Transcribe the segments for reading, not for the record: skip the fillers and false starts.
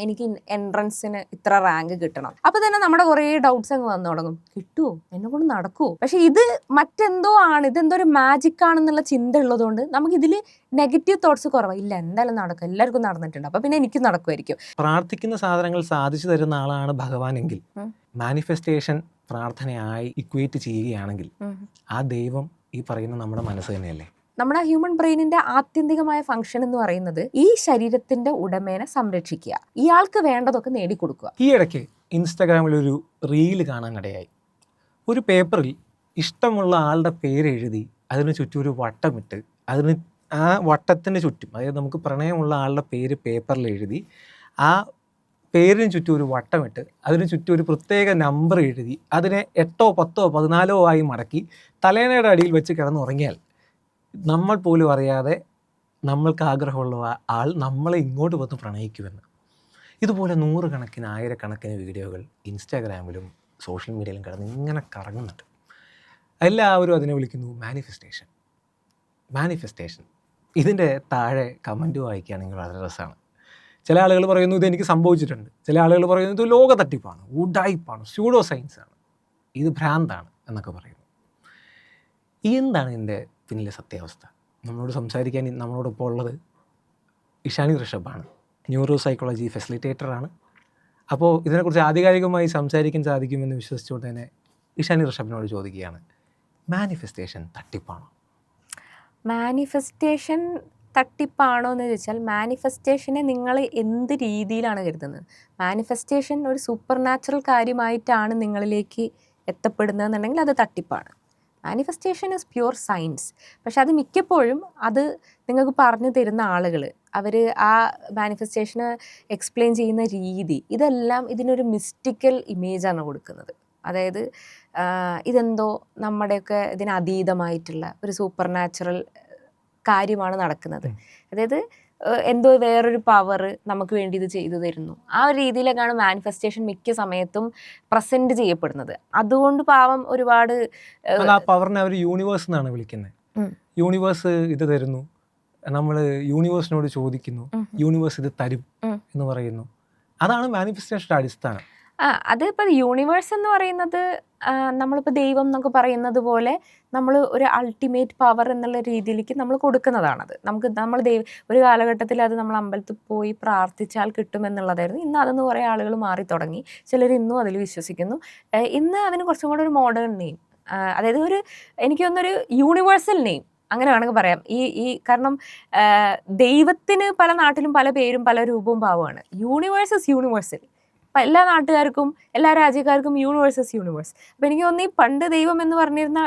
എനിക്ക് എൻട്രൻസിന് ഇത്ര റാങ്ക് കിട്ടണം. അപ്പൊ തന്നെ നമ്മുടെ കുറേ ഡൗട്ട്സ് അങ്ങ് വന്നു തുടങ്ങും. കിട്ടുമോ, എന്നെ കൊണ്ട് നടക്കുമോ? പക്ഷെ ഇത് മറ്റെന്തോ ആണ്, ഇതെന്തോ ഒരു മാജിക് ആണെന്നുള്ള ചിന്ത ഉള്ളതുകൊണ്ട് നമുക്ക് ഇതിൽ നെഗറ്റീവ് തോട്ട്സ് കുറവാണ്. ഇല്ല, എന്തായാലും നടക്കും, എല്ലാവർക്കും നടന്നിട്ടുണ്ട്, അപ്പൊ പിന്നെ എനിക്ക് നടക്കുമായിരിക്കും. പ്രാർത്ഥിക്കുന്ന സാധനങ്ങൾ സാധിച്ചു തരുന്ന ആളാണ് ഭഗവാനെങ്കിൽ, മാനിഫെസ്റ്റേഷൻ പ്രാർത്ഥനയായി ഇക്വേറ്റ് ചെയ്യുകയാണെങ്കിൽ ആ ദൈവം ഈ പറയുന്ന നമ്മുടെ മനസ്സ് തന്നെയല്ലേ? നമ്മുടെ ഹ്യൂമൻ ബ്രെയിനിന്റെ ആത്യന്തികമായ ഫംഗ്ഷൻ എന്ന് പറയുന്നത് ഈ ശരീരത്തിന്റെ ഉടമേനെ സംരക്ഷിക്കുക, ഇയാൾക്ക് വേണ്ടതൊക്കെ നേടിക്കൊടുക്കുക. ഈ ഇടയ്ക്ക് ഇൻസ്റ്റാഗ്രാമിൽ ഒരു റീല് കാണാൻ ഇടയായി. ഒരു പേപ്പറിൽ ഇഷ്ടമുള്ള ആളുടെ പേര് എഴുതി അതിന് ചുറ്റും ഒരു വട്ടമിട്ട്, അതിന് ആ വട്ടത്തിന് ചുറ്റും, അതായത് നമുക്ക് പ്രണയമുള്ള ആളുടെ പേര് പേപ്പറിൽ എഴുതി ആ പേരിന് ചുറ്റും ഒരു വട്ടമിട്ട് അതിന് ചുറ്റും ഒരു പ്രത്യേക നമ്പർ എഴുതി അതിനെ 8, 10, 14 ആയി മടക്കി തലേണയുടെ അടിയിൽ വെച്ച് കിടന്നുറങ്ങിയാൽ നമ്മൾ പോലും അറിയാതെ നമ്മൾക്ക് ആഗ്രഹമുള്ള ആൾ നമ്മളെ ഇങ്ങോട്ട് വന്ന് പ്രണയിക്കുമെന്ന്. ഇതുപോലെ 100 കണക്കിന് 1000 കണക്കിന് വീഡിയോകൾ ഇൻസ്റ്റാഗ്രാമിലും സോഷ്യൽ മീഡിയയിലും കിടന്ന് ഇങ്ങനെ കറങ്ങുന്നുണ്ട്. എല്ലാവരും അതിനെ വിളിക്കുന്നു മാനിഫെസ്റ്റേഷൻ. മാനിഫെസ്റ്റേഷൻ ഇതിൻ്റെ താഴെ കമൻറ്റ് വായിക്കുകയാണെങ്കിൽ വളരെ രസമാണ്. ചില ആളുകൾ പറയുന്നു ഇതെനിക്ക് സംഭവിച്ചിട്ടുണ്ട്, ചില ആളുകൾ പറയുന്നു ഇത് ലോക തട്ടിപ്പാണ്, ഉഡായിപ്പാണ്, സ്യൂഡോ സയൻസാണ്, ഇത് ഭ്രാന്താണ് എന്നൊക്കെ പറയുന്നു. എന്താണ് ഇതിൻ്റെ പിന്നിലെ സത്യാവസ്ഥ? നമ്മളോട് സംസാരിക്കാൻ നമ്മളോടൊപ്പം ഉള്ളത് ഇഷാനി ഋഷഭാണ്, ന്യൂറോ സൈക്കോളജി ഫെസിലിറ്റേറ്ററാണ്. അപ്പോൾ ഇതിനെക്കുറിച്ച് ആധികാരികമായി സംസാരിക്കാൻ സാധിക്കുമെന്ന് വിശ്വസിച്ചുകൊണ്ട് തന്നെ ഇഷാനി ഋഷഭിനോട് ചോദിക്കുകയാണ്, മാനിഫെസ്റ്റേഷൻ തട്ടിപ്പാണോ? മാനിഫെസ്റ്റേഷൻ തട്ടിപ്പാണോ എന്ന് ചോദിച്ചാൽ, മാനിഫെസ്റ്റേഷനെ നിങ്ങൾ എന്ത് രീതിയിലാണ് കരുതുന്നത്? മാനിഫെസ്റ്റേഷൻ ഒരു സൂപ്പർ നാച്ചുറൽ കാര്യമായിട്ടാണ് നിങ്ങളിലേക്ക് എത്തപ്പെടുന്നതെന്നുണ്ടെങ്കിൽ അത് തട്ടിപ്പാണ്. Manifestation is pure science. പക്ഷെ അത് മിക്കപ്പോഴും അത് നിങ്ങൾക്ക് പറഞ്ഞു തരുന്ന ആളുകൾ, അവർ ആ മാനിഫെസ്റ്റേഷന് എക്സ്പ്ലെയിൻ ചെയ്യുന്ന രീതി, ഇതെല്ലാം ഇതിനൊരു മിസ്റ്റിക്കൽ ഇമേജാണ് കൊടുക്കുന്നത്. അതായത് ഇതെന്തോ നമ്മുടെയൊക്കെ ഇതിനതീതമായിട്ടുള്ള ഒരു സൂപ്പർ നാച്ചുറൽ കാര്യമാണ് നടക്കുന്നത്. അതായത് എന്തോ വേറൊരു പവർ നമുക്ക് വേണ്ടി ഇത് ചെയ്തു തരുന്നു. ആ ഒരു രീതിയിലൊക്കെയാണ് മാനിഫെസ്റ്റേഷൻ മിക്ക സമയത്തും പ്രസന്റ് ചെയ്യപ്പെടുന്നത്. അതുകൊണ്ട് പാവം ഒരുപാട് ആ പവറിനെ അവർ യൂണിവേഴ്സ് എന്നാണ് വിളിക്കുന്നത്. യൂണിവേഴ്സ് ഇത് തരുന്നു, നമ്മൾ യൂണിവേഴ്സിനോട് ചോദിക്കുന്നു, യൂണിവേഴ്സ് ഇത് തരും എന്ന് പറയുന്നു. അതാണ് മാനിഫെസ്റ്റേഷൻ്റെ അടിസ്ഥാനം. അതിപ്പോൾ യൂണിവേഴ്സ് എന്ന് പറയുന്നത് നമ്മളിപ്പോൾ ദൈവം എന്നൊക്കെ പറയുന്നത് പോലെ നമ്മൾ ഒരു അൾട്ടിമേറ്റ് പവർ എന്നുള്ള രീതിയിലേക്ക് നമ്മൾ കൊടുക്കുന്നതാണത്. നമ്മൾ ഒരു കാലഘട്ടത്തിൽ അത് നമ്മൾ അമ്പലത്തിൽ പോയി പ്രാർത്ഥിച്ചാൽ കിട്ടുമെന്നുള്ളതായിരുന്നു. ഇന്ന് അതെന്ന് കുറേ ആളുകൾ മാറി തുടങ്ങി. ചിലർ ഇന്നും അതിൽ വിശ്വസിക്കുന്നു. ഇന്ന് അതിന് കുറച്ചും കൂടെ ഒരു മോഡേൺ നെയിം, അതായത് എനിക്ക് തോന്നുന്നൊരു യൂണിവേഴ്സൽ നെയിം അങ്ങനെ വേണമെങ്കിൽ പറയാം. കാരണം ദൈവത്തിന് പല നാട്ടിലും പല പേരും പല രൂപവും ഭാവമാണ്. Universe is universal. അപ്പം എല്ലാ നാട്ടുകാർക്കും എല്ലാ രാജ്യക്കാർക്കും യൂണിവേഴ്സസ് യൂണിവേഴ്സ്. അപ്പം എനിക്ക് തോന്നി പണ്ട് ദൈവം എന്ന് പറഞ്ഞിരുന്ന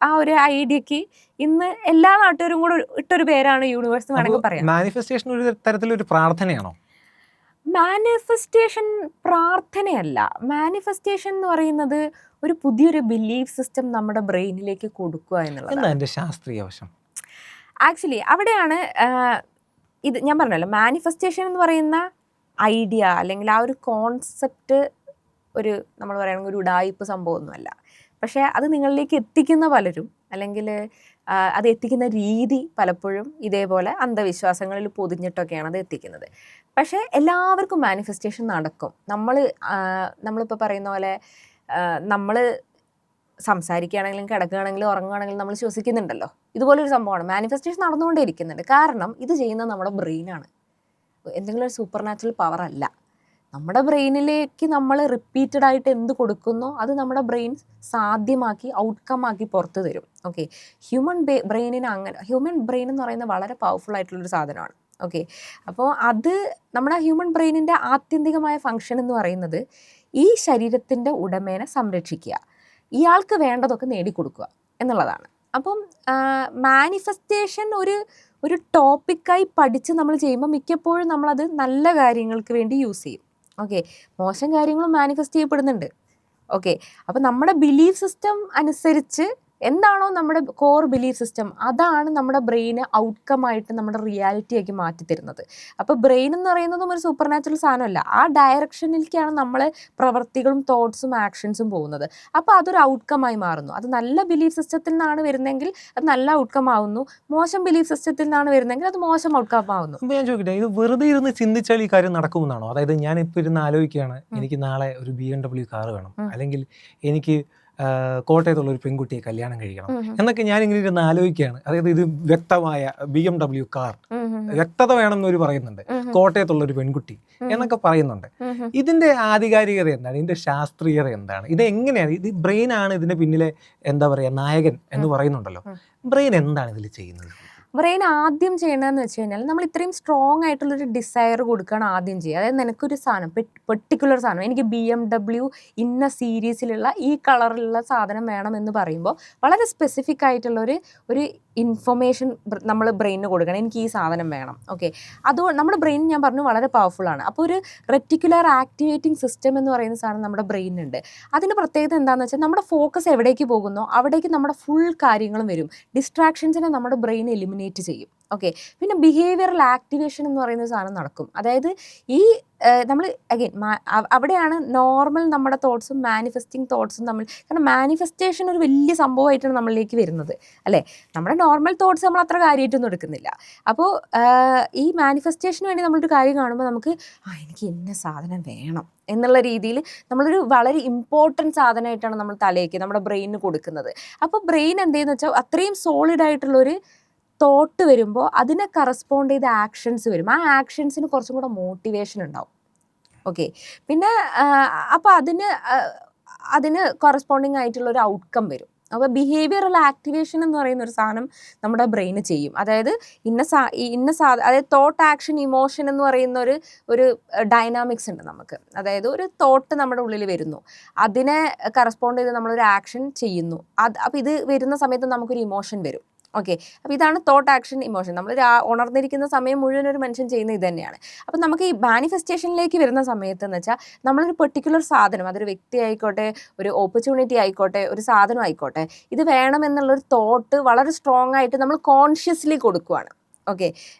ആ ഒരു ഐഡിയക്ക് ഇന്ന് എല്ലാ നാട്ടുകാരും കൂടെ ഇട്ടൊരു പേരാണ് യൂണിവേഴ്സ് വേണമെങ്കിൽ പറയാം. മാനിഫെസ്റ്റേഷൻ ഒരു തരത്തിലൊരു പ്രാർത്ഥനയാണോ? മാനിഫെസ്റ്റേഷൻ പ്രാർത്ഥനയല്ല. മാനിഫെസ്റ്റേഷൻ എന്ന് പറയുന്നത് ഒരു പുതിയൊരു ബിലീഫ് സിസ്റ്റം നമ്മുടെ ബ്രെയിനിലേക്ക് കൊടുക്കുക എന്നുള്ളത്. ശാസ്ത്രീയ വശം ആക്ച്വലി അവിടെയാണ് ഇത് ഞാൻ പറഞ്ഞല്ലോ, മാനിഫെസ്റ്റേഷൻ എന്ന് പറയുന്ന ഐഡിയ അല്ലെങ്കിൽ ആ ഒരു കോൺസെപ്റ്റ് നമ്മൾ പറയുകയാണെങ്കിൽ ഒരു ഉഡായിപ്പ് സംഭവമൊന്നുമല്ല. പക്ഷേ അത് നിങ്ങളിലേക്ക് എത്തിക്കുന്ന പലരും, അല്ലെങ്കിൽ അത് എത്തിക്കുന്ന രീതി പലപ്പോഴും ഇതേപോലെ അന്ധവിശ്വാസങ്ങളിൽ പൊതിഞ്ഞിട്ടൊക്കെയാണ് അത് എത്തിക്കുന്നത്. പക്ഷേ എല്ലാവർക്കും മാനിഫെസ്റ്റേഷൻ നടക്കും. നമ്മളിപ്പോൾ പറയുന്ന പോലെ നമ്മൾ സംസാരിക്കുകയാണെങ്കിലും കിടക്കുകയാണെങ്കിലും ഉറങ്ങുകയാണെങ്കിലും നമ്മൾ ശ്വസിക്കുന്നുണ്ടല്ലോ. ഇതുപോലൊരു സംഭവമാണ്. മാനിഫെസ്റ്റേഷൻ നടന്നുകൊണ്ടേ ഇരിക്കുന്നുണ്ട്. കാരണം ഇത് ചെയ്യുന്നത് നമ്മുടെ ബ്രെയിനാണ്. എന്തെങ്കിലും ഒരു സൂപ്പർ നാച്ചുറൽ പവർ അല്ല. നമ്മുടെ ബ്രെയിനിലേക്ക് നമ്മൾ റിപ്പീറ്റഡ് ആയിട്ട് എന്ത് കൊടുക്കുന്നോ അത് നമ്മുടെ ബ്രെയിൻ സാധ്യമാക്കി ഔട്ട്കം ആക്കി പുറത്ത് തരും. ഓക്കെ, ഹ്യൂമൻ ബ്രെയിനിന് അങ്ങനെ, ഹ്യൂമൻ ബ്രെയിൻ എന്ന് പറയുന്നത് വളരെ പവർഫുൾ ആയിട്ടുള്ളൊരു സാധനമാണ്. ഓക്കെ, അപ്പോൾ അത് നമ്മുടെ ഹ്യൂമൻ ബ്രെയിനിൻ്റെ ആത്യന്തികമായ ഫംഗ്ഷൻ എന്ന് പറയുന്നത് ഈ ശരീരത്തിൻ്റെ ഉടമേനെ സംരക്ഷിക്കുക, ഇയാൾക്ക് വേണ്ടതൊക്കെ നേടിക്കൊടുക്കുക എന്നുള്ളതാണ്. അപ്പം മാനിഫെസ്റ്റേഷൻ ഒരു ടോപ്പിക്കായി പഠിച്ച് നമ്മൾ ചെയ്യുമ്പോൾ മിക്കപ്പോഴും നമ്മളത് നല്ല കാര്യങ്ങൾക്ക് വേണ്ടി യൂസ് ചെയ്യും. ഓക്കെ, മോശം കാര്യങ്ങളും മാനിഫെസ്റ്റ് ചെയ്യപ്പെടുന്നുണ്ട്. ഓക്കെ, അപ്പോൾ നമ്മുടെ ബിലീഫ് സിസ്റ്റം അനുസരിച്ച് എന്താണോ നമ്മുടെ കോർ ബിലീഫ് സിസ്റ്റം, അതാണ് നമ്മുടെ ബ്രെയിന് ഔട്ട്കമായിട്ട് നമ്മുടെ റിയാലിറ്റിയാക്കി മാറ്റി തരുന്നത്. അപ്പോൾ ബ്രെയിൻ എന്ന് പറയുന്നതും ഒരു സൂപ്പർ നാച്ചുറൽ സാധനമല്ല. ആ ഡയറക്ഷനിലേക്കാണ് നമ്മളെ പ്രവൃത്തികളും തോട്ട്സും ആക്ഷൻസും പോകുന്നത്. അപ്പോൾ അതൊരു ഔട്ട്കമായി മാറുന്നു. അത് നല്ല ബിലീഫ് സിസ്റ്റത്തിൽ നിന്നാണ് വരുന്നതെങ്കിൽ അത് നല്ല ഔട്ട്കം ആവുന്നു, മോശം ബിലീഫ് സിസ്റ്റത്തിൽ നിന്നാണ് വരുന്നതെങ്കിൽ അത് മോശം ഔട്ട്കം ആവുന്നു. അപ്പോൾ ഞാൻ ചോദിക്കട്ടെ, ഇത് വെറുതെ ഇരുന്ന് ചിന്തിച്ചാൽ ഈ കാര്യം നടക്കുമെന്നാണോ? അതായത് ഞാനിപ്പോൾ ഇരുന്ന് ആലോചിക്കുകയാണ്, എനിക്ക് നാളെ ഒരു BMW കാർ വേണം, അല്ലെങ്കിൽ എനിക്ക് കോട്ടയത്തുള്ള ഒരു പെൺകുട്ടിയെ കല്യാണം കഴിക്കണം എന്നൊക്കെ ഞാനിങ്ങനെ ഇരുന്ന് ആലോചിക്കുകയാണ്. അതായത് ഇത് വ്യക്തമായ BMW കാർ, വ്യക്തത വേണം എന്നൊരു പറയുന്നുണ്ട്, കോട്ടയത്തുള്ള ഒരു പെൺകുട്ടി എന്നൊക്കെ പറയുന്നുണ്ട്. ഇതിന്റെ ആധികാരികത എന്താണ്? ഇതിന്റെ ശാസ്ത്രീയത എന്താണ്? ഇത് എങ്ങനെയാണ്? ഇത് ബ്രെയിൻ ആണ് ഇതിന്റെ പിന്നിലെ എന്താ പറയുക നായകൻ എന്ന് പറയുന്നുണ്ടല്ലോ. ബ്രെയിൻ എന്താണ് ഇതിൽ ചെയ്യുന്നത്? ബ്രെയിൻ ആദ്യം ചെയ്യണമെന്ന് വെച്ച് കഴിഞ്ഞാൽ നമ്മൾ ഇത്രയും സ്ട്രോങ് ആയിട്ടുള്ളൊരു ഡിസയർ കൊടുക്കണം ആദ്യം ചെയ്യുക. അതായത് നിനക്കൊരു സാധനം, പെർട്ടിക്കുലർ സാധനം, എനിക്ക് BMW ഇന്ന സീരീസിലുള്ള ഈ കളറിലുള്ള സാധനം വേണമെന്ന് പറയുമ്പോൾ വളരെ സ്പെസിഫിക് ആയിട്ടുള്ളൊരു ഇൻഫർമേഷൻ നമ്മൾ ബ്രെയിനിന് കൊടുക്കണം. എനിക്ക് ഈ സാധനം വേണം. ഓക്കെ, അത് നമ്മുടെ ബ്രെയിൻ ഞാൻ പറഞ്ഞു വളരെ പവർഫുള്ളാണ്. അപ്പോൾ ഒരു റെറ്റിക്കുലർ ആക്ടിവേറ്റിംഗ് സിസ്റ്റം എന്ന് പറയുന്ന സാധനം നമ്മുടെ ബ്രെയിനുണ്ട്. അതിൻ്റെ പ്രത്യേകത എന്താണെന്ന് വെച്ചാൽ നമ്മുടെ ഫോക്കസ് എവിടേക്ക് പോകുന്നോ അവിടേക്ക് നമ്മുടെ ഫുൾ കാര്യങ്ങളും വരും. ഡിസ്ട്രാക്ഷൻസിനെ നമ്മുടെ ബ്രെയിൻ എലിമിനേറ്റ് ചെയ്യും. ഓക്കെ, പിന്നെ ബിഹേവിയറൽ ആക്ടിവേഷൻ എന്ന് പറയുന്ന സാധനം നടക്കും. അതായത് ഈ നമ്മൾ അഗെയിൻ അവിടെയാണ് നോർമൽ നമ്മുടെ തോട്ട്സും മാനിഫെസ്റ്റിംഗ് തോട്ട്സും തമ്മിൽ, കാരണം മാനിഫെസ്റ്റേഷൻ ഒരു വലിയ സംഭവമായിട്ടാണ് നമ്മളിലേക്ക് വരുന്നത് അല്ലേ. നമ്മുടെ നോർമൽ തോട്ട്സ് നമ്മൾ അത്ര കാര്യമായിട്ടൊന്നും എടുക്കുന്നില്ല. അപ്പോൾ ഈ മാനിഫെസ്റ്റേഷന് വേണ്ടി നമ്മളൊരു കാര്യം കാണുമ്പോൾ നമുക്ക് എനിക്ക് ഇന്ന സാധനം വേണം എന്നുള്ള രീതിയിൽ നമ്മളൊരു വളരെ ഇമ്പോർട്ടൻറ്റ് സാധനമായിട്ടാണ് നമ്മൾ തലയ്ക്ക് നമ്മുടെ ബ്രെയിനിന് കൊടുക്കുന്നത്. അപ്പോൾ ബ്രെയിൻ എന്ത് ചെയ്യുന്നത് വെച്ചാൽ അത്രയും സോളിഡ് ആയിട്ടുള്ളൊരു തോട്ട് വരുമ്പോൾ അതിനെ കറസ്പോണ്ട് ചെയ്ത ആക്ഷൻസ് വരും. ആ ആക്ഷൻസിന് കുറച്ചും കൂടെ മോട്ടിവേഷൻ ഉണ്ടാവും. ഓക്കെ, പിന്നെ അപ്പോൾ അതിന് കറസ്പോണ്ടിങ് ആയിട്ടുള്ളൊരു ഔട്ട്കം വരും. അപ്പോൾ ബിഹേവിയറൽ ആക്ടിവേഷൻ എന്ന് പറയുന്ന ഒരു സാധനം നമ്മുടെ ബ്രെയിന് ചെയ്യും. അതായത് അതായത് തോട്ട് ആക്ഷൻ ഇമോഷൻ എന്ന് പറയുന്ന ഒരു ഡൈനാമിക്സ് ഉണ്ട് നമുക്ക്. അതായത് ഒരു തോട്ട് നമ്മുടെ ഉള്ളിൽ വരുന്നു, അതിനെ കറസ്പോണ്ട് ചെയ്ത് നമ്മളൊരു ആക്ഷൻ ചെയ്യുന്നു. അപ്പോൾ ഇത് വരുന്ന സമയത്ത് നമുക്കൊരു ഇമോഷൻ വരും. ഓക്കെ, അപ്പോൾ ഇതാണ് തോട്ട് ആക്ഷൻ ഇമോഷൻ. നമ്മൾ ഉണർന്നിരിക്കുന്ന സമയം മുഴുവൻ ഒരു മനുഷ്യൻ ചെയ്യുന്ന ഇത് തന്നെയാണ്. അപ്പോൾ നമുക്ക് ഈ മാനിഫെസ്റ്റേഷനിലേക്ക് വരുന്ന സമയത്ത് എന്ന് വെച്ചാൽ നമ്മളൊരു പെർട്ടിക്കുലർ സാധനം, അതൊരു വ്യക്തി ആയിക്കോട്ടെ, ഒരു ഓപ്പർച്യൂണിറ്റി ആയിക്കോട്ടെ, ഒരു സാധനം ആയിക്കോട്ടെ, ഇത് വേണമെന്നുള്ളൊരു തോട്ട് വളരെ സ്ട്രോങ് ആയിട്ട് നമ്മൾ കോൺഷ്യസ്ലി കൊടുക്കുകയാണ്. ഓക്കെ,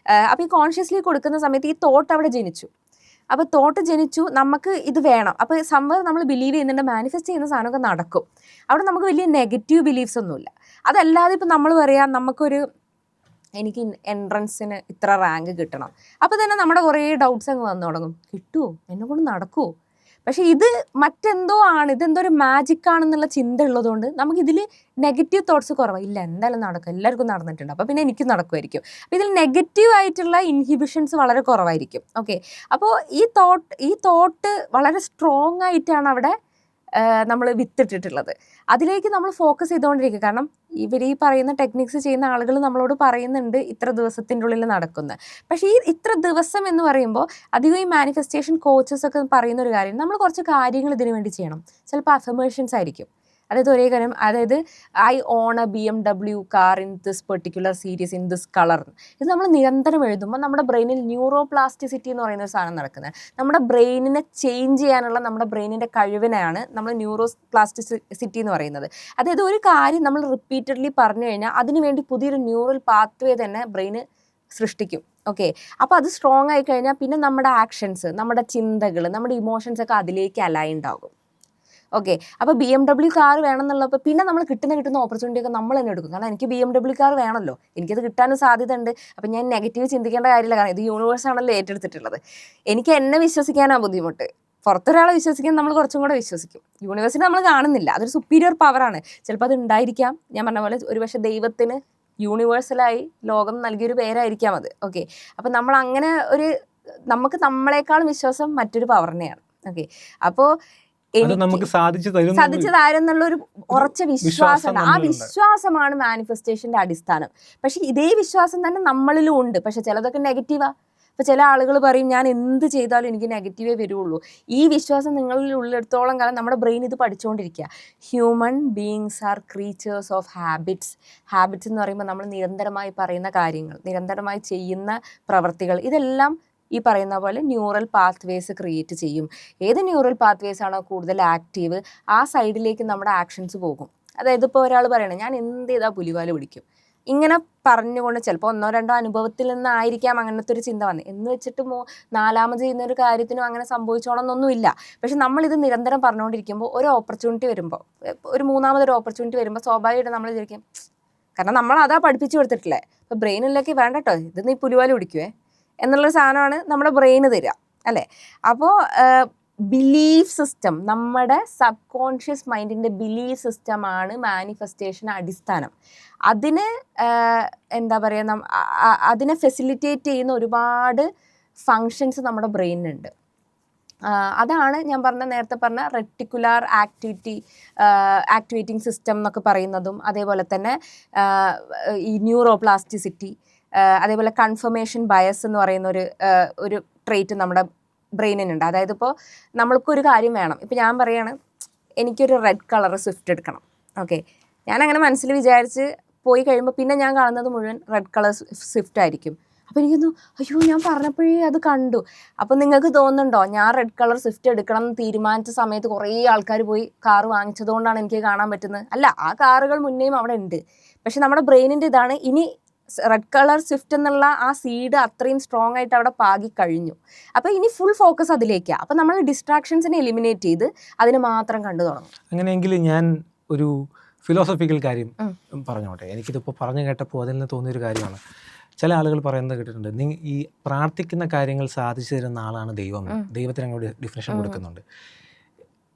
അപ്പോൾ ഈ കോൺഷ്യസ്ലി കൊടുക്കുന്ന സമയത്ത് ഈ തോട്ട് അവിടെ ജനിച്ചു. അപ്പോൾ തോട്ട് ജനിച്ചു, നമുക്ക് ഇത് വേണം. അപ്പോൾ സംഭവം നമ്മൾ ബിലീവ് ചെയ്യുന്നുണ്ട്, മാനിഫെസ്റ്റ് ചെയ്യുന്ന സാധനമൊക്കെ നടക്കും. അവിടെ നമുക്ക് വലിയ നെഗറ്റീവ് ബിലീഫ്സ് ഒന്നുമില്ല. അതല്ലാതെ ഇപ്പം നമ്മൾ പറയാം, എനിക്ക് എൻട്രൻസിന് ഇത്ര റാങ്ക് കിട്ടണം, അപ്പോൾ തന്നെ നമ്മുടെ കുറേ ഡൗട്ട്സ് അങ്ങ് വന്നു തുടങ്ങും. കിട്ടുമോ, എന്നെ കൊണ്ട് നടക്കുമോ? പക്ഷേ ഇത് മറ്റെന്തോ ആണ്, ഇതെന്തോ ഒരു മാജിക് ആണെന്നുള്ള ചിന്ത ഉള്ളതുകൊണ്ട് നമുക്കിതിൽ നെഗറ്റീവ് തോട്ട്സ് കുറവാണ്. ഇല്ല, എന്തായാലും നടക്കും, എല്ലാവർക്കും നടന്നിട്ടുണ്ട്, അപ്പോൾ പിന്നെ എനിക്ക് നടക്കുമായിരിക്കും. അപ്പോൾ ഇതിൽ നെഗറ്റീവ് ആയിട്ടുള്ള ഇൻഹിബിഷൻസ് വളരെ കുറവായിരിക്കും. ഓക്കെ, അപ്പോൾ ഈ തോട്ട് വളരെ സ്ട്രോങ് ആയിട്ടാണ് അവിടെ നമ്മൾ വിത്തിട്ടിട്ടുള്ളത്. അതിലേക്ക് നമ്മൾ ഫോക്കസ് ചെയ്തുകൊണ്ടിരിക്കുക. കാരണം ഇവർ ഈ പറയുന്ന ടെക്നിക്സ് ചെയ്യുന്ന ആളുകൾ നമ്മളോട് പറയുന്നുണ്ട് ഇത്ര ദിവസത്തിൻ്റെ ഉള്ളിൽ നടക്കുന്നത്. പക്ഷേ ഈ ഇത്ര ദിവസം എന്ന് പറയുമ്പോൾ അധികം ഈ മാനിഫെസ്റ്റേഷൻ കോച്ചസ് ഒക്കെ പറയുന്ന ഒരു കാര്യം, നമ്മൾ കുറച്ച് കാര്യങ്ങൾ ഇതിനു വേണ്ടി ചെയ്യണം. ചിലപ്പോൾ അഫർമേഷൻസ് ആയിരിക്കും. അതായത് ഒരേ കാര്യം, അതായത് I on A BMW car in this particular series in this colour. ഇത് നമ്മൾ നിരന്തരം എഴുതുമ്പോൾ നമ്മുടെ ബ്രെയിനിൽ ന്യൂറോപ്ലാസ്റ്റിസിറ്റി എന്ന് പറയുന്ന ഒരു സാധനം നടക്കുന്നത്. നമ്മുടെ ബ്രെയിനിനെ ചേഞ്ച് ചെയ്യാനുള്ള നമ്മുടെ ബ്രെയിനിൻ്റെ കഴിവിനെയാണ് നമ്മൾ ന്യൂറോപ്ലാസ്റ്റിസിറ്റി എന്ന് പറയുന്നത്. അതായത് ഒരു കാര്യം നമ്മൾ റിപ്പീറ്റഡ്ലി പറഞ്ഞു കഴിഞ്ഞാൽ അതിനുവേണ്ടി പുതിയൊരു ന്യൂറൽ പാത്വേ തന്നെ ബ്രെയിന് സൃഷ്ടിക്കും. ഓക്കെ, അപ്പോൾ അത് സ്ട്രോങ് ആയി കഴിഞ്ഞാൽ പിന്നെ നമ്മുടെ ആക്ഷൻസ്, നമ്മുടെ ചിന്തകൾ, നമ്മുടെ ഇമോഷൻസ് ഒക്കെ അതിലേക്ക് അലൈൻഡ് ആകും. ഓക്കെ, അപ്പോൾ BMW കാർ വേണമെന്നുള്ളപ്പോൾ പിന്നെ നമ്മൾ കിട്ടുന്ന ഓപ്പർച്യൂണിറ്റി ഒക്കെ നമ്മൾ തന്നെ എടുക്കും. കാരണം എനിക്ക് BMW കാർ വേണമല്ലോ, എനിക്കത് കിട്ടാനും സാധ്യത ഉണ്ട്. അപ്പം ഞാൻ നെഗറ്റീവ് ചിന്തിക്കേണ്ട കാര്യമില്ല, കാരണം ഇത് യൂണിവേഴ്സാണല്ലോ ഏറ്റെടുത്തിട്ടുള്ളത്. എനിക്ക് എന്നെ വിശ്വസിക്കാനാണ് ബുദ്ധിമുട്ട്. പുറത്തൊരാളെ വിശ്വസിക്കാൻ നമ്മൾ കുറച്ചും കൂടെ വിശ്വസിക്കും. യൂണിവേഴ്സിനെ നമ്മൾ കാണുന്നില്ല, അതൊരു സുപ്പീരിയർ പവറാണ്. ചിലപ്പോൾ അത് ഉണ്ടായിരിക്കാം, ഞാൻ പറഞ്ഞ പോലെ ഒരുപക്ഷെ ദൈവത്തിന് യൂണിവേഴ്സലായി ലോകം നൽകിയൊരു പേരായിരിക്കാം അത്. ഓക്കെ, അപ്പം നമ്മൾ അങ്ങനെ നമുക്ക് നമ്മളെക്കാളും വിശ്വാസം മറ്റൊരു പവറിനെയാണ്. ഓക്കെ, അപ്പോൾ നമുക്ക് സാധിച്ചു തരുന്നുള്ള ഒരു ഉറച്ച വിശ്വാസമാണ്. ആ വിശ്വാസമാണ് മാനിഫെസ്റ്റേഷന്റെ അടിസ്ഥാനം. പക്ഷെ ഇതേ വിശ്വാസം തന്നെ നമ്മളിലും ഉണ്ട്. പക്ഷെ ചിലതൊക്കെ നെഗറ്റീവാ. അപ്പോൾ ചില ആളുകൾ പറയും ഞാൻ എന്ത് ചെയ്താലും എനിക്ക് നെഗറ്റീവേ വരുള്ളൂ. ഈ വിശ്വാസം നിങ്ങളിൽ ഉള്ളിടത്തോളം കാലം നമ്മുടെ ബ്രെയിൻ ഇത് പഠിച്ചുകൊണ്ടിരിക്കുക. Human beings are creatures of habits. Habits എന്ന് പറയുമ്പോൾ നമ്മൾ നിരന്തരമായി പറയുന്ന കാര്യങ്ങൾ, നിരന്തരമായി ചെയ്യുന്ന പ്രവർത്തികൾ, ഇതെല്ലാം ഈ പറയുന്ന പോലെ ന്യൂറൽ പാത്വേസ് ക്രിയേറ്റ് ചെയ്യും. ഏത് ന്യൂറൽ പാത്വേസ് ആണോ കൂടുതൽ ആക്റ്റീവ് ആ സൈഡിലേക്ക് നമ്മുടെ ആക്ഷൻസ് പോകും. അതായത് ഇപ്പോൾ ഒരാൾ പറയണേ ഞാൻ എന്ത് ചെയ്താൽ പുലിവാല് പിടിക്കും, ഇങ്ങനെ പറഞ്ഞുകൊണ്ട് ചിലപ്പോൾ 1-2 അനുഭവത്തിൽ നിന്നായിരിക്കാം അങ്ങനത്തെ ഒരു ചിന്ത വന്നത് എന്ന് വെച്ചിട്ട് നാലാമത് ചെയ്യുന്ന ഒരു കാര്യത്തിനും അങ്ങനെ സംഭവിച്ചോണമെന്നൊന്നുമില്ല. പക്ഷെ നമ്മളിത് നിരന്തരം പറഞ്ഞുകൊണ്ടിരിക്കുമ്പോൾ ഒരു ഓപ്പർച്യൂണിറ്റി വരുമ്പോൾ, ഒരു മൂന്നാമതൊരു ഓപ്പർച്യൂണിറ്റി വരുമ്പോൾ സ്വാഭാവികമായിട്ട് നമ്മൾ വിചാരിക്കും, കാരണം നമ്മൾ അതാ പഠിപ്പിച്ചു കൊടുത്തിട്ടില്ലേ, ഇപ്പോൾ ബ്രെയിനിലേക്ക് വേണ്ട കേട്ടോ ഇത് നീ പുലിവാല് പിടിക്കുവേ എന്നുള്ളൊരു സാധനമാണ് നമ്മുടെ ബ്രെയിന് തരിക അല്ലേ. അപ്പോൾ ബിലീഫ് സിസ്റ്റം, നമ്മുടെ സബ് കോൺഷ്യസ് മൈൻഡിൻ്റെ ബിലീഫ് സിസ്റ്റമാണ് മാനിഫെസ്റ്റേഷൻ അടിസ്ഥാനം. അതിന് എന്താ പറയുക, അതിനെ ഫെസിലിറ്റേറ്റ് ചെയ്യുന്ന ഒരുപാട് ഫങ്ഷൻസ് നമ്മുടെ ബ്രെയിനിനുണ്ട്. അതാണ് ഞാൻ നേരത്തെ പറഞ്ഞ റെറ്റിക്കുലാർ ആക്ടിവേറ്റിംഗ് സിസ്റ്റം എന്നൊക്കെ പറയുന്നതും, അതേപോലെ തന്നെ ഈ ന്യൂറോപ്ലാസ്റ്റിസിറ്റി, അതേപോലെ കൺഫർമേഷൻ ബയസ് എന്ന് പറയുന്ന ഒരു ട്രേറ്റ് നമ്മുടെ ബ്രെയിനിനുണ്ട്. അതായത് ഇപ്പോൾ നമ്മൾക്കൊരു കാര്യം വേണം, ഇപ്പോൾ ഞാൻ പറയുകയാണ് എനിക്കൊരു റെഡ് കളർ സ്വിഫ്റ്റ് എടുക്കണം, ഓക്കെ, ഞാനങ്ങനെ മനസ്സിൽ വിചാരിച്ച് പോയി കഴിയുമ്പോൾ പിന്നെ ഞാൻ കാണുന്നത് മുഴുവൻ റെഡ് കളർ സ്വിഫ്റ്റ് ആയിരിക്കും. അപ്പോൾ എനിക്കൊന്നു അയ്യോ ഞാൻ പറഞ്ഞപ്പോഴേ അത് കണ്ടു. അപ്പോൾ നിങ്ങൾക്ക് തോന്നുന്നുണ്ടോ ഞാൻ റെഡ് കളർ സ്വിഫ്റ്റ് എടുക്കണം എന്ന് തീരുമാനിച്ച സമയത്ത് കുറേ ആൾക്കാർ പോയി കാറ് വാങ്ങിച്ചതുകൊണ്ടാണ് എനിക്ക് കാണാൻ പറ്റുന്നത്? അല്ല, ആ കാറുകൾ മുന്നേയും അവിടെ ഉണ്ട്. പക്ഷെ നമ്മുടെ ബ്രെയിനിൻ്റെ ഇതാണ്, ഇനി റെഡ് കളർ സ്വിഫ്റ്റ് എന്നുള്ള ആ സീഡ് അത്രയും സ്ട്രോങ് ആയിട്ട് അവിടെ പാകി കഴിഞ്ഞു. അപ്പോൾ ഇനി ഫുൾ ഫോക്കസ് അതിലേക്കാണ്. അപ്പോൾ നമ്മൾ ഡിസ്ട്രാക്ഷൻസിനെ എലിമിനേറ്റ് ചെയ്ത് അതിന് മാത്രം കണ്ടു തുടങ്ങും. അങ്ങനെയെങ്കിൽ ഞാൻ ഒരു ഫിലോസഫിക്കൽ കാര്യം പറഞ്ഞോട്ടെ. എനിക്കിതിപ്പോൾ പറഞ്ഞു കേട്ടപ്പോൾ അതിൽ നിന്ന് തോന്നിയൊരു കാര്യമാണ്. ചില ആളുകൾ പറയുന്നത് കേട്ടിട്ടുണ്ട്, ഈ പ്രാർത്ഥിക്കുന്ന കാര്യങ്ങൾ സാധിച്ചു തരുന്ന ആളാണ് ദൈവം. ദൈവത്തിന് അങ്ങോട്ട് ഡെഫിനേഷൻ കൊടുക്കുന്നുണ്ട്.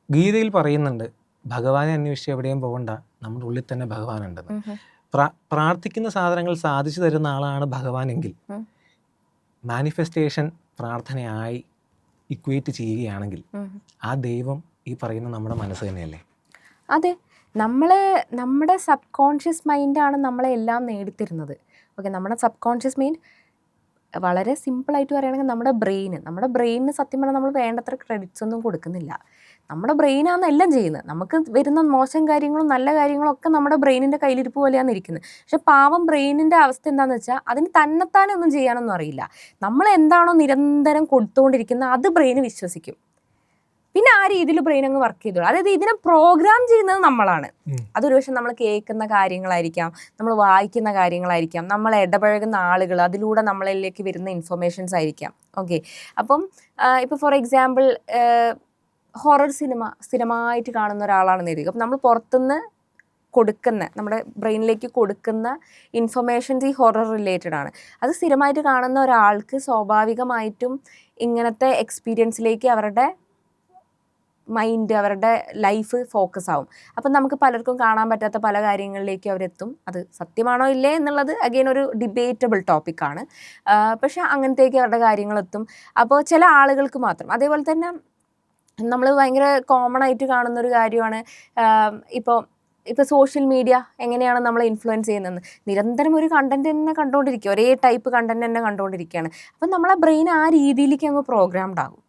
ഗീതയിൽ പറയുന്നുണ്ട് ഭഗവാനെ അന്വേഷിച്ച് എവിടെയും പോകണ്ട, നമ്മുടെ ഉള്ളിൽ തന്നെ ഭഗവാനുണ്ടെന്ന്. പ്രാർത്ഥിക്കുന്ന സാധനങ്ങൾ സാധിച്ചു തരുന്ന ആളാണ് ഭഗവാനെങ്കിൽ മാനിഫെസ്റ്റേഷൻ പ്രാർത്ഥനയായി ഇക്വേറ്റ് ചെയ്യുകയാണെങ്കിൽ ആ ദൈവം ഈ പറയുന്ന നമ്മുടെ മനസ്സ് തന്നെയല്ലേ? അതെ, നമ്മുടെ സബ് കോൺഷ്യസ് മൈൻഡാണ് നമ്മളെ എല്ലാം നേടിത്തരുന്നത്. ഓക്കെ, നമ്മുടെ സബ് കോൺഷ്യസ് മൈൻഡ് വളരെ സിമ്പിളായിട്ട് പറയുകയാണെങ്കിൽ നമ്മുടെ ബ്രെയിനിന് സത്യം പറഞ്ഞാൽ നമ്മൾ വേണ്ടത്ര ക്രെഡിറ്റ്സ് ഒന്നും കൊടുക്കുന്നില്ല. നമ്മുടെ ബ്രെയിനാണ് എല്ലാം ചെയ്യുന്നത്. നമുക്ക് വരുന്ന മോശം കാര്യങ്ങളും നല്ല കാര്യങ്ങളും ഒക്കെ നമ്മുടെ ബ്രെയിനിൻ്റെ കയ്യിലിരിപ്പ് പോലെയാണ് ഇരിക്കുന്നത്. പക്ഷെ പാവം ബ്രെയിനിൻ്റെ അവസ്ഥ എന്താണെന്ന് വെച്ചാൽ അതിന് തന്നെത്താനെ ഒന്നും ചെയ്യാനൊന്നും അറിയില്ല. നമ്മൾ എന്താണോ നിരന്തരം കൊടുത്തുകൊണ്ടിരിക്കുന്നത് അത് ബ്രെയിന് വിശ്വസിക്കും. പിന്നെ ആ രീതിയിൽ ബ്രെയിൻ അങ്ങ് വർക്ക് ചെയ്തോളൂ. അതായത് ഇതിനെ പ്രോഗ്രാം ചെയ്യുന്നത് നമ്മളാണ്. അതൊരു പക്ഷേ നമ്മൾ കേൾക്കുന്ന കാര്യങ്ങളായിരിക്കാം, നമ്മൾ വായിക്കുന്ന കാര്യങ്ങളായിരിക്കാം, നമ്മൾ ഇടപഴകുന്ന ആളുകൾ, അതിലൂടെ നമ്മളിലേക്ക് വരുന്ന ഇൻഫർമേഷൻസ് ആയിരിക്കാം. ഓക്കെ, അപ്പം ഇപ്പോൾ ഫോർ എക്സാമ്പിൾ ഹൊറർ സിനിമ സ്ഥിരമായിട്ട് കാണുന്ന ഒരാളാണെന്ന് കരുതുക. അപ്പം നമ്മൾ പുറത്തുനിന്ന് നമ്മുടെ ബ്രെയിനിലേക്ക് കൊടുക്കുന്ന ഇൻഫർമേഷൻസ് ഈ ഹൊറർ റിലേറ്റഡ് ആണ്. അത് സ്ഥിരമായിട്ട് കാണുന്ന ഒരാൾക്ക് സ്വാഭാവികമായിട്ടും ഇങ്ങനത്തെ എക്സ്പീരിയൻസിലേക്ക് അവരുടെ മൈൻഡ്, അവരുടെ ലൈഫ് ഫോക്കസ് ആവും. അപ്പം നമുക്ക് പലർക്കും കാണാൻ പറ്റാത്ത പല കാര്യങ്ങളിലേക്കും അവരെത്തും. അത് സത്യമാണോ ഇല്ലേ എന്നുള്ളത് അഗെയിൻ ഒരു ഡിബേറ്റബിൾ ടോപ്പിക്കാണ്. പക്ഷെ അങ്ങനത്തേക്ക് അവരുടെ കാര്യങ്ങളെത്തും. അപ്പോൾ ചില ആളുകൾക്ക് മാത്രം. അതേപോലെ തന്നെ നമ്മൾ ഭയങ്കര കോമൺ ആയിട്ട് കാണുന്നൊരു കാര്യമാണ് ഇപ്പോൾ സോഷ്യൽ മീഡിയ എങ്ങനെയാണ് നമ്മളെ ഇൻഫ്ലുവൻസ് ചെയ്യുന്നത്. നിരന്തരം ഒരു കണ്ടൻറ്റ് തന്നെ കണ്ടുകൊണ്ടിരിക്കുക, ഒരേ ടൈപ്പ് കണ്ടൻറ്റ് തന്നെ കണ്ടുകൊണ്ടിരിക്കുകയാണ്. അപ്പം നമ്മളെ ബ്രെയിൻ ആ രീതിയിലേക്ക് അങ്ങ് പ്രോഗ്രാംഡ് ആകും.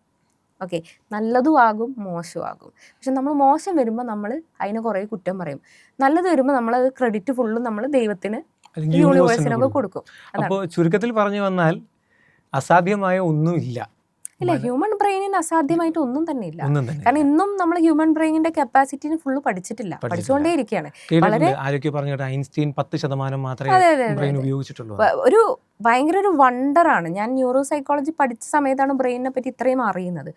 ഓക്കെ, നല്ലതും ആകും മോശവും ആകും. പക്ഷെ നമ്മൾ മോശം വരുമ്പോൾ നമ്മൾ അതിന് കുറേ കുറ്റം പറയും, നല്ലത് വരുമ്പോൾ നമ്മളത് ക്രെഡിറ്റ് ഫുള്ളും നമ്മൾ ദൈവത്തിന്, യൂണിവേഴ്സിനൊക്കെ കൊടുക്കും. അപ്പോൾ ചുരുക്കത്തിൽ പറഞ്ഞു വന്നാൽ അസാധ്യമായ ഒന്നുമില്ല. ഇല്ല, ഹ്യൂമൻ ബ്രെയിനിന് അസാധ്യമായിട്ട് ഒന്നും തന്നെ ഇല്ല. കാരണം ഇന്നും നമ്മൾ ഹ്യൂമൻ ബ്രെയിനിന്റെ കപ്പാസിറ്റിനെ ഫുള്ള് പഠിച്ചിട്ടില്ല, പഠിച്ചുകൊണ്ടേ ഇരിക്കുകയാണ്. ഐൻസ്റ്റീൻ 10% മാത്രമേ ബ്രെയിൻ ഉപയോഗിച്ചിട്ടുള്ളൂ. ഒരു ഭയങ്കര ഒരു വണ്ടറാണ്. ഞാൻ ന്യൂറോ സൈക്കോളജി പഠിച്ച സമയത്താണ് ബ്രെയിനിനെ പറ്റി ഇത്രയും അറിയുന്നത്.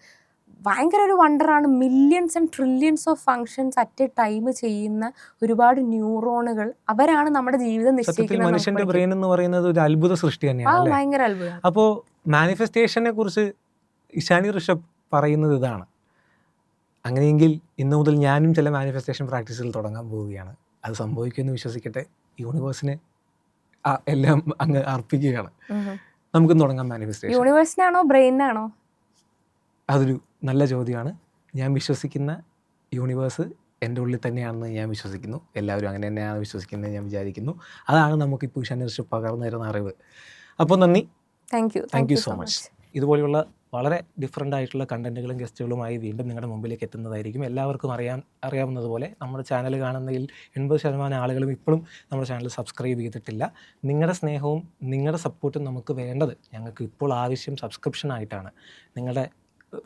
ഭയങ്കര ഒരു വണ്ടറാണ്. Millions and trillions of functions at a time ചെയ്യുന്ന ഒരുപാട് ന്യൂറോണുകൾ, അവരാണ് നമ്മുടെ ജീവിതം നിശ്ചയിക്കുന്നത്. മനുഷ്യന്റെ ബ്രെയിൻ എന്ന് പറയുന്നത് ഒരു അത്ഭുത സൃഷ്ടി തന്നെയാണ്. ഭയങ്കര അത്ഭുതം. അപ്പോൾ മാനിഫെസ്റ്റേഷനെ കുറിച്ച് ഇഷാനി ഋഷഭ് പറയുന്നത് ഇതാണ്. അങ്ങനെയെങ്കിൽ ഇന്നു മുതൽ ഞാനും ചില മാനിഫെസ്റ്റേഷൻ പ്രാക്ടീസുകൾ തുടങ്ങാൻ പോവുകയാണ്. അത് സംഭവിക്കുമെന്ന് വിശ്വസിക്കട്ടെ. യൂണിവേഴ്സിനെ എല്ലാം അങ്ങ് അർപ്പിക്കുകയാണ്. നമുക്കും തുടങ്ങാം മാനിഫെസ്റ്റേഷൻ. യൂണിവേഴ്സിനാണോ ബ്രെയിനാണോ? അതൊരു നല്ല ചോദ്യമാണ്. ഞാൻ വിശ്വസിക്കുന്ന യൂണിവേഴ്സ് എൻ്റെ ഉള്ളിൽ തന്നെയാണെന്ന് ഞാൻ വിശ്വസിക്കുന്നു. എല്ലാവരും അങ്ങനെ തന്നെയാണ് വിശ്വസിക്കുന്നത് ഞാൻ വിചാരിക്കുന്നു. അതാണ് നമുക്കിപ്പോൾ ഇഷാനി ഋഷഭ് പകർന്നു തരുന്ന അറിവ്. അപ്പോൾ നന്ദി. Thank you so much. ഇതുപോലെയുള്ള വളരെ ഡിഫറെൻ്റ് ആയിട്ടുള്ള കണ്ടൻറ്റുകളും ഗസ്റ്റുകളുമായി വീണ്ടും നിങ്ങളുടെ മുമ്പിലേക്ക് എത്തുന്നതായിരിക്കും. എല്ലാവർക്കും അറിയാവുന്നതുപോലെ നമ്മുടെ ചാനൽ കാണുന്നതിൽ 80% ആളുകളും ഇപ്പോഴും നമ്മുടെ ചാനൽ സബ്സ്ക്രൈബ് ചെയ്തിട്ടില്ല. നിങ്ങളുടെ സ്നേഹവും നിങ്ങളുടെ സപ്പോർട്ടും നമുക്ക് വേണ്ടത്. ഞങ്ങൾക്ക് ഇപ്പോൾ ആവശ്യം സബ്സ്ക്രിപ്ഷനായിട്ടാണ്. നിങ്ങളുടെ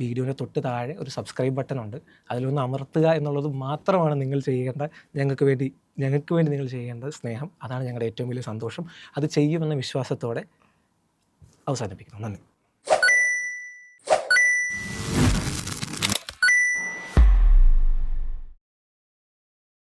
വീഡിയോയുടെ തൊട്ട് താഴെ ഒരു സബ്സ്ക്രൈബ് ബട്ടൺ ഉണ്ട്. അതിലൊന്ന് അമർത്തുക എന്നുള്ളത് മാത്രമാണ് നിങ്ങൾ ചെയ്യേണ്ട, ഞങ്ങൾക്ക് വേണ്ടി നിങ്ങൾ ചെയ്യേണ്ട സ്നേഹം. അതാണ് ഞങ്ങളുടെ ഏറ്റവും വലിയ സന്തോഷം. അത് ചെയ്യുമെന്ന വിശ്വാസത്തോടെ അവസാനിപ്പിക്കുന്നു. നന്ദി.